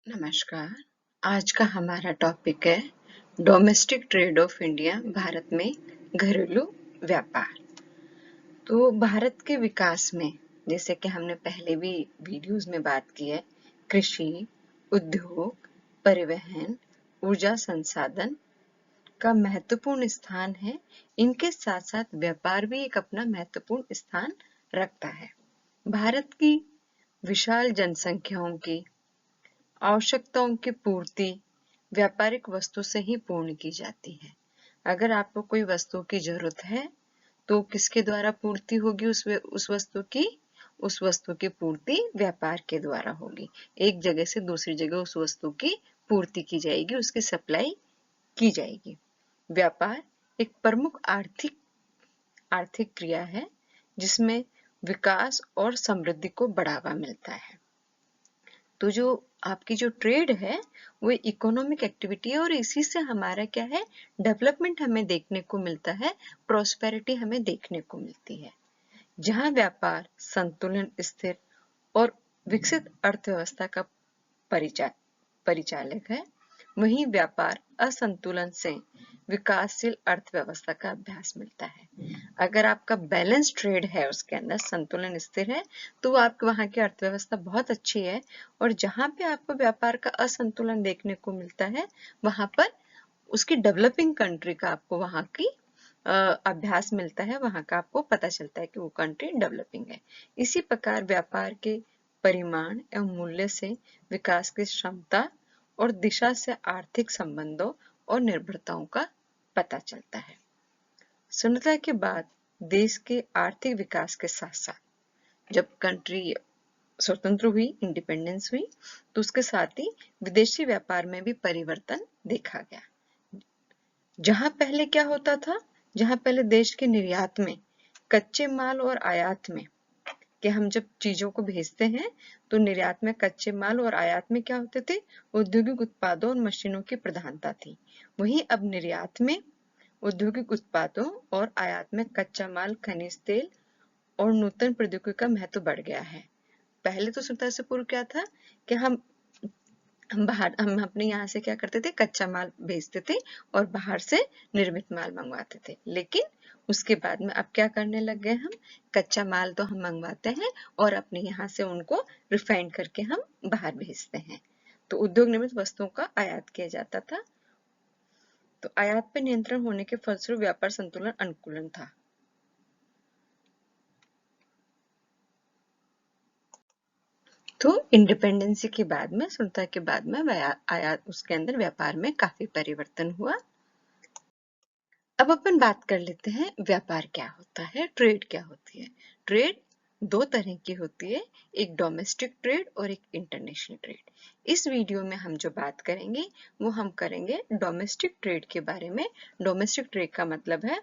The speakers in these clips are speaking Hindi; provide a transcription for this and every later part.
नमस्कार। आज का हमारा टॉपिक है domestic trade off India, Bharat में घरेलू व्यापार। तो भारत के विकास में, जैसे कि हमने पहले भी वीडियोस में बात की है, कृषि, उद्योग, परिवहन, ऊर्जा संसाधन का महत्वपूर्ण स्थान है। इनके साथ साथ व्यापार भी एक अपना महत्वपूर्ण स्थान रखता है। भारत की विशाल जनसंख्याओं की आवश्यकताओं की पूर्ति व्यापारिक वस्तु से ही पूर्ण की जाती है। अगर आपको कोई वस्तु की जरूरत है तो किसके द्वारा पूर्ति होगी? उस वस्तु की पूर्ति व्यापार के द्वारा होगी। एक जगह से दूसरी जगह उस वस्तु की पूर्ति की जाएगी, उसकी सप्लाई की जाएगी। व्यापार एक प्रमुख आर्थिक क्रिया है जिसमें विकास और समृद्धि को बढ़ावा मिलता है। तो जो आपकी जो ट्रेड है वो इकोनॉमिक एक्टिविटी है और इसी से हमारा क्या है, डेवलपमेंट हमें देखने को मिलता है, प्रॉस्पेरिटी हमें देखने को मिलती है। जहां व्यापार संतुलन, स्थिर और विकसित अर्थव्यवस्था का परिचालक है, वहीं व्यापार असंतुलन से विकासशील अर्थव्यवस्था का अभ्यास मिलता है। अगर आपका बैलेंस ट्रेड है, उसके अंदर संतुलन स्थिर है, तो आपके वहां की अर्थव्यवस्था बहुत अच्छी है। और जहां पे आपको व्यापार का असंतुलन देखने को मिलता है, वहां पर उसकी डेवलपिंग कंट्री का आपको वहां की अभ्यास मिलता है, वहां का आपको पता चलता है कि वो कंट्री डेवलपिंग है। इसी प्रकार व्यापार के परिमाण एवं मूल्य से विकास की क्षमता और दिशा से आर्थिक संबंधों और निर्भरताओं का पता चलता है। स्वतंत्रता के बाद देश के आर्थिक विकास के साथ साथ जब कंट्री स्वतंत्र हुई, इंडिपेंडेंस हुई, तो उसके साथ ही विदेशी व्यापार में भी परिवर्तन देखा गया। जहां पहले क्या होता था, जहां पहले देश के निर्यात में कच्चे माल और आयात में, कि हम जब चीजों को भेजते हैं तो निर्यात में कच्चे माल और आयात में क्या होते थे, औद्योगिक उत्पादों और मशीनों की प्रधानता थी। वहीं अब निर्यात में औद्योगिक उत्पादों और आयात में कच्चा माल, खनिज तेल और नूतन प्रौद्योगिकी का महत्व बढ़ गया है। पहले तो स्वतंत्रता से पूर्व क्या था कि हम अपने यहाँ से क्या करते थे, कच्चा माल भेजते थे और बाहर से निर्मित माल मंगवाते थे। लेकिन उसके बाद में अब क्या करने लग गए, हम कच्चा माल तो हम मंगवाते हैं और अपने यहाँ से उनको रिफाइन करके हम बाहर भेजते हैं। तो उद्योग निर्मित वस्तुओं का आयात किया जाता था। तो आयात पर नियंत्रण होने के फलस्वरूप व्यापार संतुलन अनुकूलन था। तो इंडिपेंडेंसी के बाद में, स्वतंत्रता के बाद में आयात, उसके अंदर व्यापार में काफी परिवर्तन हुआ। अब अपन बात कर लेते हैं व्यापार क्या होता है, ट्रेड क्या होती है। ट्रेड दो तरह की होती है, एक डोमेस्टिक ट्रेड और एक इंटरनेशनल ट्रेड। इस वीडियो में हम जो बात करेंगे वो हम करेंगे डोमेस्टिक ट्रेड के बारे में। डोमेस्टिक ट्रेड का मतलब है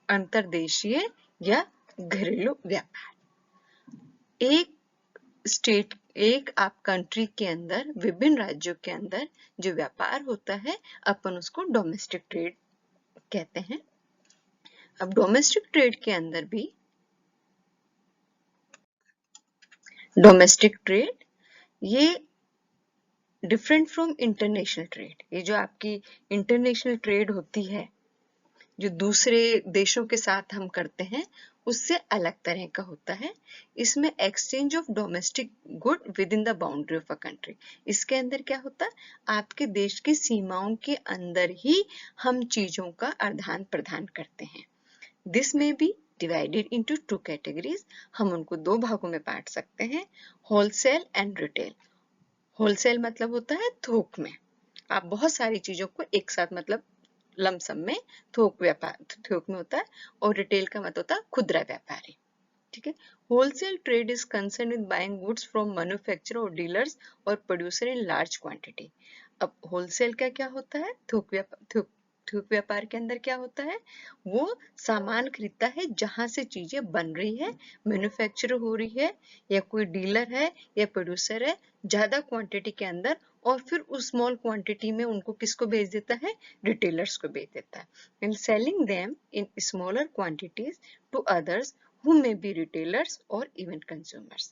अंतर्देशीय या घरेलू व्यापार। एक आप कंट्री के अंदर, विभिन्न राज्यों के अंदर जो व्यापार होता है, अपन उसको डोमेस्टिक ट्रेड कहते हैं। अब डोमेस्टिक ट्रेड के अंदर भी डोमेस्टिक ट्रेड ये डिफरेंट फ्रॉम इंटरनेशनल ट्रेड। ये जो आपकी इंटरनेशनल ट्रेड होती है, जो दूसरे देशों के साथ हम करते हैं, उससे अलग तरह का होता है। इसमें exchange of domestic good with in the boundary of a country. इसके अंदर क्या होता है, आपके देश की सीमाओं के अंदर ही हम चीजों का आदान प्रदान करते हैं। This may be divided into two categories. हम उनको दो भागों में बांट सकते हैं, होलसेल एंड रिटेल। होलसेल मतलब होता है थोक में, आप बहुत सारी चीजों को एक साथ, मतलब लमसम में थोक में होता है। और रिटेल का मतलब होता है खुदरा व्यापारी। ठीक है। Wholesale trade is concern with buying goods from manufacturer और डीलर्स और प्रोड्यूसर इन लार्ज क्वांटिटी। अब होलसेल का क्या होता है, थोक व्यापार के अंदर क्या होता है, वो सामान खरीदता है जहां से चीजें बन रही है, मैन्युफैक्चर हो रही है, या कोई डीलर है या प्रोड्यूसर है ज्यादा क्वांटिटी के अंदर, और फिर उस स्मॉल क्वांटिटी में उनको किसको भेज देता है, रिटेलर्स को भेज देता है। And selling them in smaller quantities to others who may be retailers or even consumers।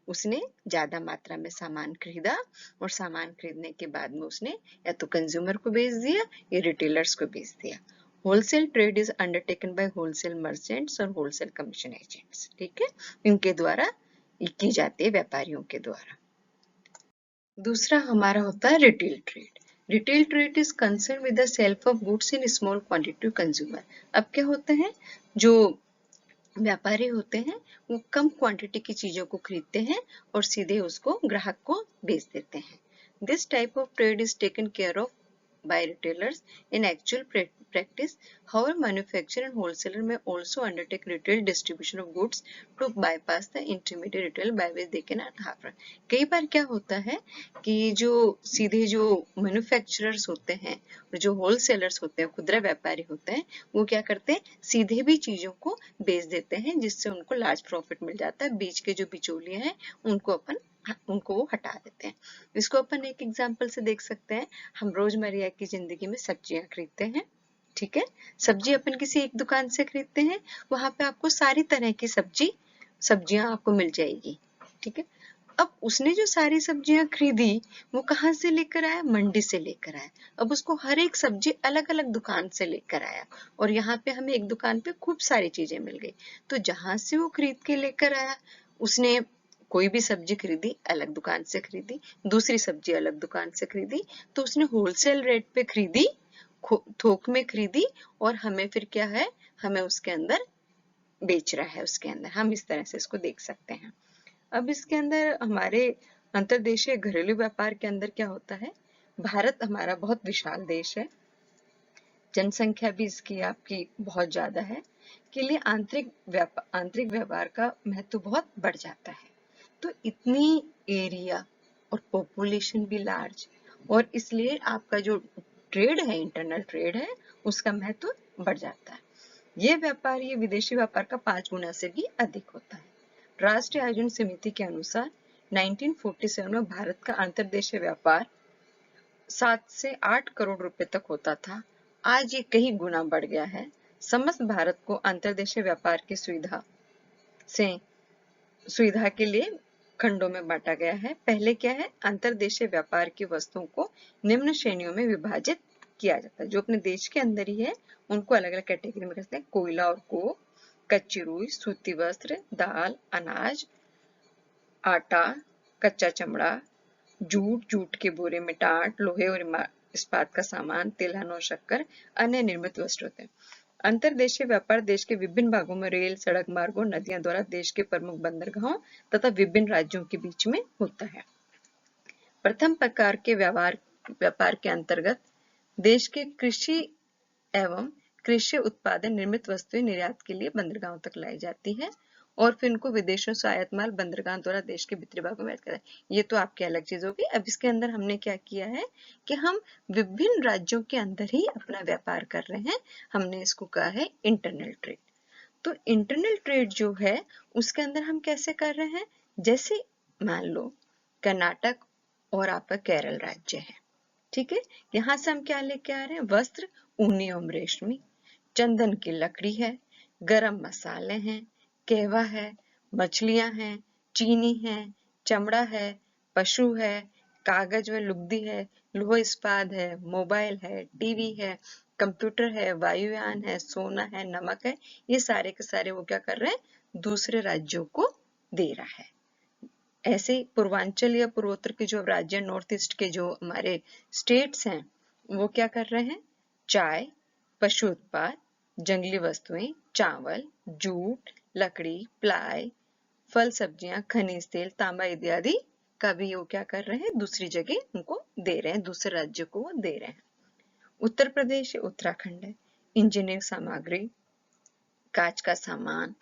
उसने ज्यादा मात्रा में सामान खरीदा और सामान खरीदने के बाद में उसने या तो कंज्यूमर को बेच दिया या रिटेलर्स को बेच दिया। Wholesale trade is undertaken by wholesale merchants और होलसेल कमीशन एजेंट्स, ठीक है, इनके द्वारा की जाती है, व्यापारियों के द्वारा। दूसरा हमारा होता है retail trade. Retail trade is concern with the sale of goods in small quantity to consumer. अब क्या होते हैं, जो व्यापारी होते हैं वो कम क्वांटिटी की चीजों को खरीदते हैं और सीधे उसको ग्राहक को बेच देते हैं। This type of trade is taken care of by retailers in actual practice. However, manufacturer and wholesaler may also undertake retail distribution of goods to bypass the intermediate retail by which they can earn half. कई बार क्या होता है कि जो सीधे जो मैन्युफैक्चरर्स होते हैं और जो होलसेलर्स होते हैं, खुदरा व्यापारी होते हैं, वो क्या करते हैं, सीधे भी चीजों को बेच देते हैं जिससे उनको लार्ज प्रॉफिट मिल जाता है। बीच के जो बिचौलिए हैं उनको वो हटा देते हैं। इसको अपन एक एग्जांपल से देख सकते हैं। हम रोजमर्रा की जिंदगी में सब्जियां खरीदते हैं, ठीक है, सब्जी अपन किसी एक दुकान से खरीदते हैं, वहां पे आपको सारी तरह की सब्जियां आपको मिल जाएगी, ठीक है। अब उसने जो सारी सब्जियां खरीदी वो कहाँ से लेकर आया, मंडी से लेकर आया। अब उसको हर एक सब्जी अलग अलग दुकान से लेकर आया और यहाँ पे हमें एक दुकान पे खूब सारी चीजें मिल गई। तो जहां से वो खरीद के लेकर आया, उसने कोई भी सब्जी खरीदी अलग दुकान से खरीदी, दूसरी सब्जी अलग दुकान से खरीदी, तो उसने होलसेल रेट पे खरीदी, थोक में खरीदी और हमें फिर क्या है, हमें उसके अंदर बेच रहा है। उसके अंदर हम इस तरह से इसको देख सकते हैं। अब इसके अंदर हमारे अंतर्देशीय घरेलू व्यापार के अंदर क्या होता है, भारत हमारा बहुत विशाल देश है, जनसंख्या भी इसकी आपकी बहुत ज्यादा है, के लिए आंतरिक व्यवहार का महत्व बहुत बढ़ जाता है। तो इतनी एरिया और पॉपुलेशन भी लार्ज, और इसलिए आपका जो ट्रेड है, इंटरनल ट्रेड है, उसका महत्व बढ़ जाता है। ये व्यापार, ये विदेशी व्यापार का 5 गुना से भी अधिक होता है। राष्ट्रीय आयोजन समिति के अनुसार 1947 में भारत का अंतर्देशीय व्यापार 7 से 8 करोड़ रुपए तक होता था। आज ये कई गुना बढ़ गया है। समस्त भारत को अंतर्देशीय व्यापार की सुविधा के लिए खंडों में बांटा गया है। पहले क्या है, अंतर्देशीय व्यापार की वस्तुओं को निम्न श्रेणियों में विभाजित किया जाता है। जो अपने देश के अंदर ही है उनको अलग अलग कैटेगरी में करते हैं। कोयला और कोक, कच्ची रुई, सूती वस्त्र, दाल, अनाज, आटा, कच्चा चमड़ा, जूट के बोरे में टाट, लोहे और इस्पात का सामान, तिलहन और शक्कर, अन्य निर्मित वस्त्र होते हैं। अंतर्देशीय व्यापार देश के विभिन्न भागों में रेल, सड़क मार्गों, नदियों द्वारा देश के प्रमुख बंदरगाहों तथा विभिन्न राज्यों के बीच में होता है। प्रथम प्रकार के व्यापार के अंतर्गत देश के कृषि एवं कृषि उत्पादन निर्मित वस्तुएं निर्यात के लिए बंदरगाहों तक लाई जाती है और फिर इनको विदेशों से आयात माल बंदरगाह द्वारा देश के भीतरी भागों में करता है। ये तो आपकी अलग चीज होगी। अब इसके अंदर हमने क्या किया है कि हम विभिन्न राज्यों के अंदर ही अपना व्यापार कर रहे हैं। हमने इसको कहा है इंटरनल ट्रेड। तो इंटरनल ट्रेड जो है उसके अंदर हम कैसे कर रहे हैं, जैसे मान लो कर्नाटक और आपका केरल राज्य है, ठीक है, यहाँ से हम क्या लेके आ रहे हैं, वस्त्र ऊनी एवं रेशमी, चंदन की लकड़ी है, गरम मसाले हैं, कहवा है, मछलियां हैं, चीनी है, चमड़ा है, पशु है, कागज व लुगदी है, लोह इस्पात है, मोबाइल है, टीवी है, कंप्यूटर है, वायुयान है, सोना है, नमक है। ये सारे के सारे वो क्या कर रहे हैं, दूसरे राज्यों को दे रहा है। ऐसे पूर्वांचल या पूर्वोत्तर के जो राज्य, नॉर्थ ईस्ट के जो हमारे स्टेट्स हैं, वो क्या कर रहे हैं, चाय, पशु उत्पाद, जंगली वस्तुएं, चावल, जूट, लकड़ी, प्लाई, फल सब्जियां, खनिज तेल, तांबा इत्यादि का भी वो क्या कर रहे हैं, दूसरी जगह उनको दे रहे हैं, दूसरे राज्य को वो दे रहे हैं। उत्तर प्रदेश, उत्तराखंड है, इंजीनियरिंग सामग्री, कांच का सामान,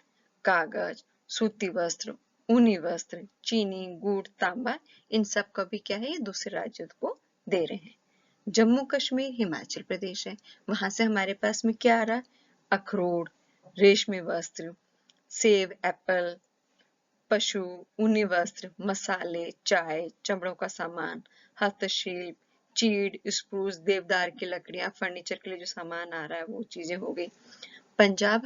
कागज, सूती वस्त्र, ऊनी वस्त्र, चीनी, गुड़, तांबा, इन सब का भी क्या है, ये दूसरे राज्यों को दे रहे हैं। जम्मू कश्मीर, हिमाचल प्रदेश है, वहां से हमारे पास में क्या आ रहा है, अखरोट, रेशमी वस्त्र, सेब, एप्पल, पशु, ऊनी वस्त्र, मसाले, चाय, चमड़ों का सामान, हस्तशिल्प, चीड़, स्प्रूस, देवदार की लकड़ियां, फर्नीचर के लिए जो सामान आ रहा है वो चीजें हो गई। पंजाब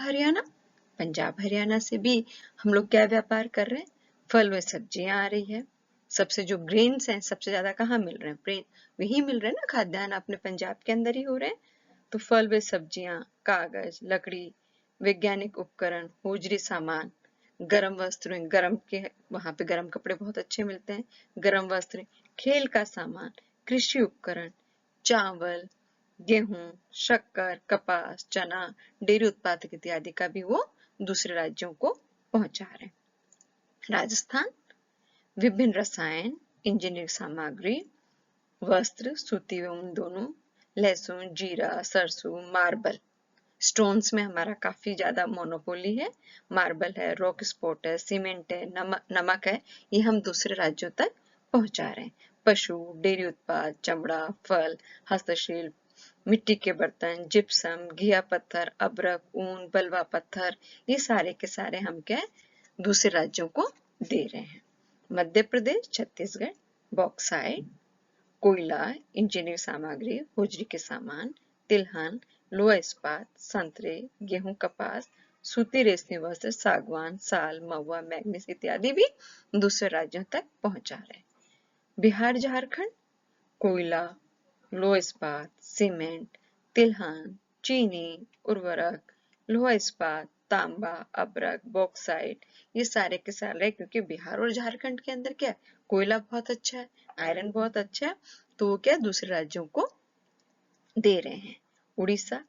हरियाणा से भी हम लोग क्या व्यापार कर रहे हैं, फल व सब्जियां आ रही है। सबसे जो ग्रेन्स हैं सबसे ज्यादा कहाँ मिल रहे हैं, वही मिल रहे हैं ना, खाद्यान्न अपने पंजाब के अंदर ही हो रहे हैं। तो फल व सब्जियां, कागज, लकड़ी, वैज्ञानिक उपकरण, होजरी सामान, गर्म वस्त्र, गर्म के वहां पे गर्म कपड़े बहुत अच्छे मिलते हैं, गर्म वस्त्र, खेल का सामान, कृषि उपकरण, चावल, गेहूं, शक्कर, कपास, चना, डेयरी उत्पादक इत्यादि का भी वो दूसरे राज्यों को पहुंचा रहे हैं। राजस्थान विभिन्न रसायन, इंजीनियरिंग सामग्री, वस्त्र, सूती व ऊन दोनों, लहसुन, जीरा, सरसों, मार्बल, स्टोन्स में हमारा काफी ज्यादा मोनोपोली है, मार्बल है, रॉक स्पॉट है, सीमेंट है, नमक है, ये हम दूसरे राज्यों तक पहुंचा रहे हैं। पशु, डेयरी उत्पाद, चमड़ा, फल, हस्तशिल्प, मिट्टी के बर्तन, जिप्सम, घिया पत्थर, अब्रक, ऊन, बलवा पत्थर, ये सारे के सारे हम क्या दूसरे राज्यों को दे रहे हैं। मध्य प्रदेश, छत्तीसगढ़ बॉक्साइट, कोयला, इंजीनियरिंग सामग्री, होजरी के सामान, तिलहन, लोहा इस्पात, संतरे, गेहूं, कपास, सूती रेशमी वस्त्र, सागवान, साल, महुआ, मैग्नीज इत्यादि भी दूसरे राज्यों तक पहुंचा रहे हैं। बिहार, झारखंड कोयला, लोहा इस्पात, सीमेंट, तिलहन, चीनी, उर्वरक, लोहा इस्पात, तांबा, अब्रक, बॉक्साइट, ये सारे के सारे, क्योंकि बिहार और झारखंड के अंदर क्या है, कोयला बहुत अच्छा है, आयरन बहुत अच्छा है, तो वो क्या दूसरे राज्यों को दे रहे हैं। उड़ीसा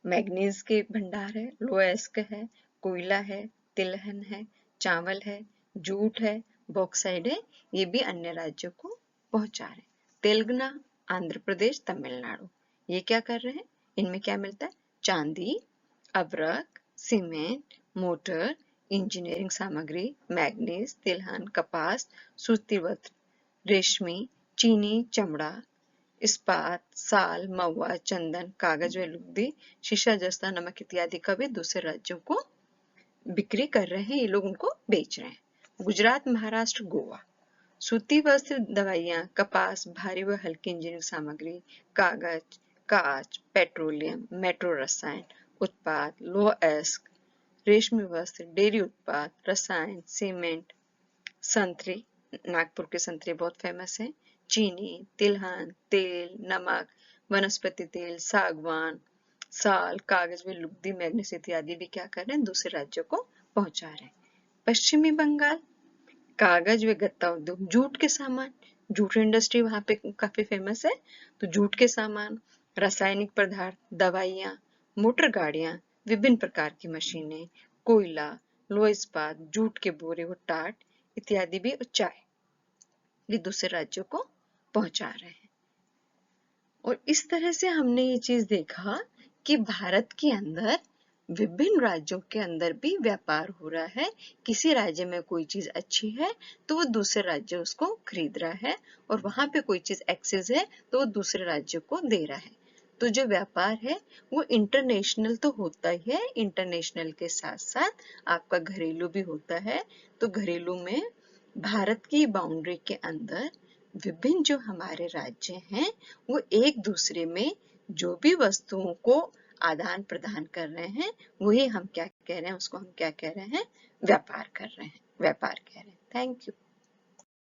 मैग्नीज के भंडार है, लोएस्क है, कोयला है, तिलहन है, चावल है, जूट है, बॉक्साइड है, ये भी अन्य राज्यों को पहुंचा रहे हैं। तेलंगाना, आंध्र प्रदेश, तमिलनाडु, ये क्या कर रहे हैं, इनमें क्या मिलता है, चांदी, अब्रक, सीमेंट, मोटर, इंजीनियरिंग सामग्री, मैग्नीज, तिलहन, कपास, सूती वस्त्र, रेशमी, चीनी, चमड़ा, इस्पात, साल, महुआ, चंदन, कागज व लुगदी, शीशा, जस्ता, नमक इत्यादि का भी दूसरे राज्यों को बिक्री कर रहे हैं, ये लोग उनको बेच रहे हैं। गुजरात, महाराष्ट्र, गोवा सूती वस्त्र, दवाइयां, कपास, भारी व हल्की इंजीनियरिंग सामग्री, कागज, कांच, पेट्रोलियम, मेट्रो रसायन उत्पाद, लोह-अयस्क, रेशमी वस्त्र, डेयरी उत्पाद, रसायन, सीमेंट, संतरे, नागपुर के संतरे बहुत फेमस है, चीनी, तिलहन, तेल, नमक, वनस्पति तेल, सागवान, साल, कागज में लुगदी, मैग्नीज इत्यादि भी क्या कर रहे हैं दूसरे राज्यों को पहुंचा रहे हैं। पश्चिमी बंगाल कागज व गत्ता उद्योग, जूट के सामान, जूट इंडस्ट्री वहां पे काफी फेमस है, तो जूट के सामान, रासायनिक पदार्थ, दवाइयां, मोटर गाड़ियां, विभिन्न प्रकार की मशीनें, कोयला, लोहा इस्पात, जूट के बोरे व टाट इत्यादि भी, चाय भी दूसरे राज्यों को पहुंचा रहे हैं। और इस तरह से हमने ये चीज देखा कि भारत के अंदर विभिन्न राज्यों के अंदर भी व्यापार हो रहा है, किसी राज्य में कोई चीज अच्छी है तो वो दूसरे राज्य उसको खरीद रहा है, और वहां पे कोई चीज एक्सेस है तो वो दूसरे राज्य को दे रहा है। तो जो व्यापार है वो इंटरनेशनल तो होता ही है, इंटरनेशनल के साथ साथ आपका घरेलू भी होता है। तो घरेलू में भारत की बाउंड्री के अंदर विभिन्न जो हमारे राज्य हैं वो एक दूसरे में जो भी वस्तुओं को आदान प्रदान कर रहे हैं वही हम क्या कह रहे हैं, उसको हम क्या कह रहे हैं, व्यापार कर रहे हैं, व्यापार कह रहे हैं। Thank you.